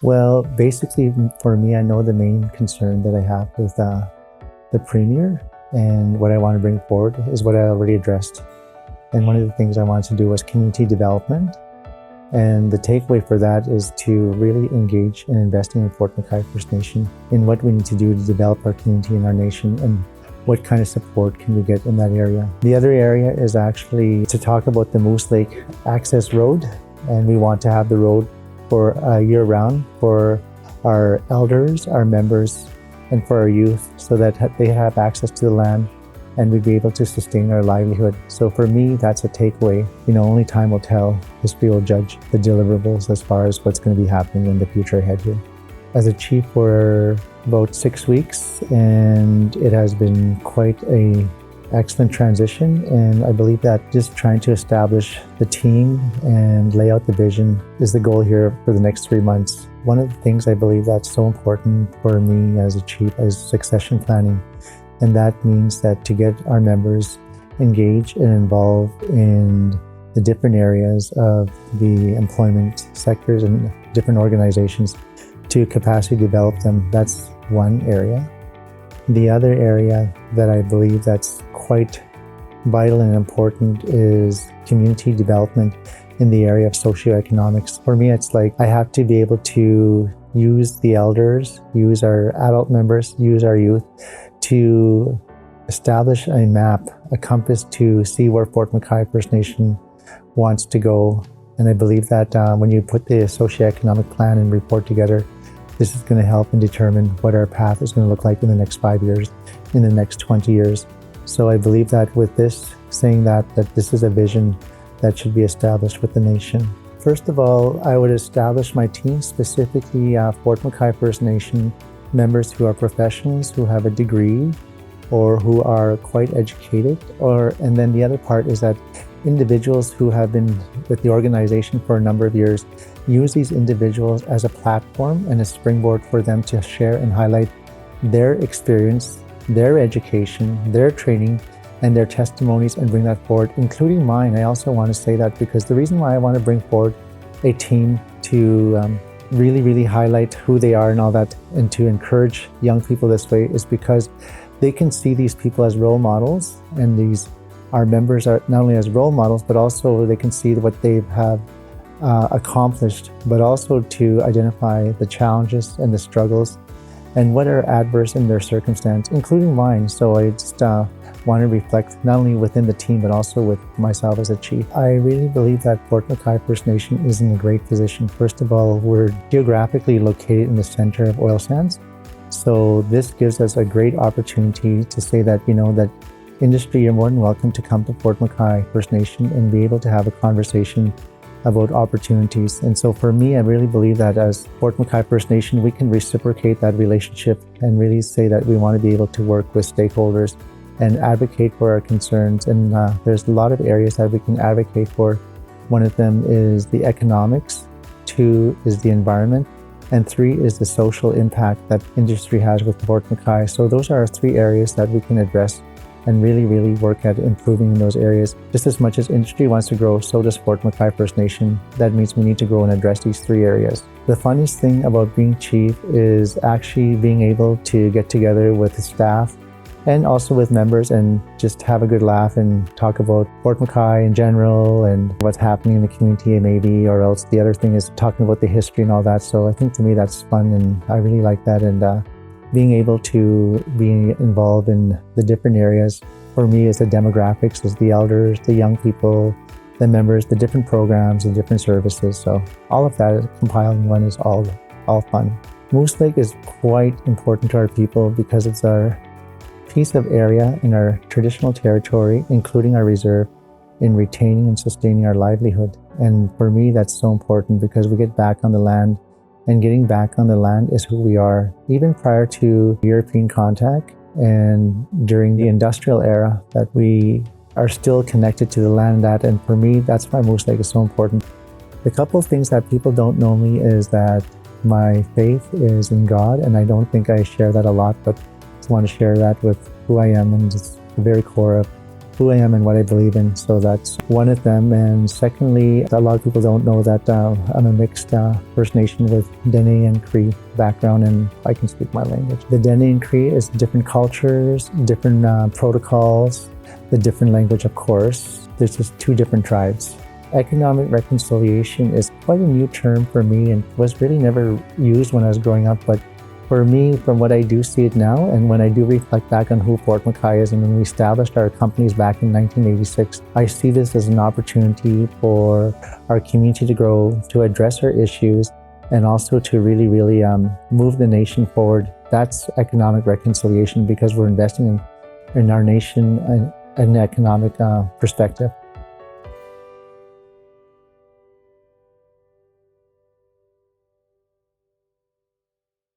Well, basically, for me, I know the main concern that I have with the premier and what I want to bring forward is what I already addressed. And one of the things I wanted to do was community development. And the takeaway for that is to really engage in investing in Fort McKay First Nation in what we need to do to develop our community and our nation and what kind of support can we get in that area. The other area is actually to talk about the Moose Lake Access Road. And we want to have the road for year-round for our elders, our members, and for our youth so that they have access to the land and we'd be able to sustain our livelihood. So for me, that's a takeaway. Only time will tell. History will judge the deliverables as far as what's going to be happening in the future ahead here. As a chief for about 6 weeks, and it has been quite a excellent transition, and I believe that just trying to establish the team and lay out the vision is the goal here for the next 3 months. One of the things I believe that's so important for me as a chief is succession planning, and that means that to get our members engaged and involved in the different areas of the employment sectors and different organizations to capacity develop them, that's one area. The other area that I believe that's quite vital and important is community development in the area of socio-economics. For me, it's like I have to be able to use the elders, use our adult members, use our youth to establish a map, a compass to see where Fort McKay First Nation wants to go. And I believe that when you put the socio-economic plan and report together, this is going to help and determine what our path is going to look like in the next 5 years, in the next 20 years. So I believe that with this, saying that this is a vision that should be established with the nation. First of all, I would establish my team, specifically Fort McKay First Nation members who are professionals, who have a degree, or who are quite educated. And then the other part is that individuals who have been with the organization for a number of years, use these individuals as a platform and a springboard for them to share and highlight their experience, their education, their training, and their testimonies and bring that forward, including mine. I also want to say that because the reason why I want to bring forward a team to really highlight who they are and all that, and to encourage young people this way, is because they can see these people as role models, and our members are not only as role models, but also they can see what they have accomplished, but also to identify the challenges and the struggles and what are adverse in their circumstance, including mine. So I just want to reflect not only within the team, but also with myself as a chief. I really believe that Fort McKay First Nation is in a great position. First of all, we're geographically located in the center of oil sands. So this gives us a great opportunity to say that, that industry, you're more than welcome to come to Fort McKay First Nation and be able to have a conversation about opportunities. And so for me, I really believe that as Fort McKay First Nation, we can reciprocate that relationship and really say that we want to be able to work with stakeholders and advocate for our concerns. And there's a lot of areas that we can advocate for. One of them is the economics, 2 is the environment, and 3 is the social impact that industry has with Fort McKay. So those are our 3 areas that we can address and really work at improving in those areas. Just as much as industry wants to grow, so does Fort McKay First Nation. That means we need to grow and address these 3 areas. The funniest thing about being chief is actually being able to get together with the staff and also with members and just have a good laugh and talk about Fort McKay in general and what's happening in the community maybe, or else the other thing is talking about the history and all that. So I think to me that's fun, and I really like that. And being able to be involved in the different areas for me is the demographics, is the elders, the young people, the members, the different programs, the different services. So all of that compiled in one is all fun. Moose Lake is quite important to our people because it's our piece of area in our traditional territory, including our reserve, in retaining and sustaining our livelihood. And for me, that's so important because we get back on the land. And getting back on the land is who we are. Even prior to European contact and during the industrial era, that we are still connected to the land. And for me, that's why Moose Lake is so important. The couple of things that people don't know me is that my faith is in God, and I don't think I share that a lot, but I just want to share that with who I am and just the very core of who I am and what I believe in. So that's one of them. And secondly, a lot of people don't know that I'm a mixed First Nation with Dene and Cree background, and I can speak my language. The Dene and Cree is different cultures, different protocols, the different language, of course. There's just two different tribes. Economic reconciliation is quite a new term for me and was really never used when I was growing up, but for me, from what I do see it now, and when I do reflect back on who Fort McKay is and when we established our companies back in 1986, I see this as an opportunity for our community to grow, to address our issues, and also to really move the nation forward. That's economic reconciliation, because we're investing in our nation in an economic perspective.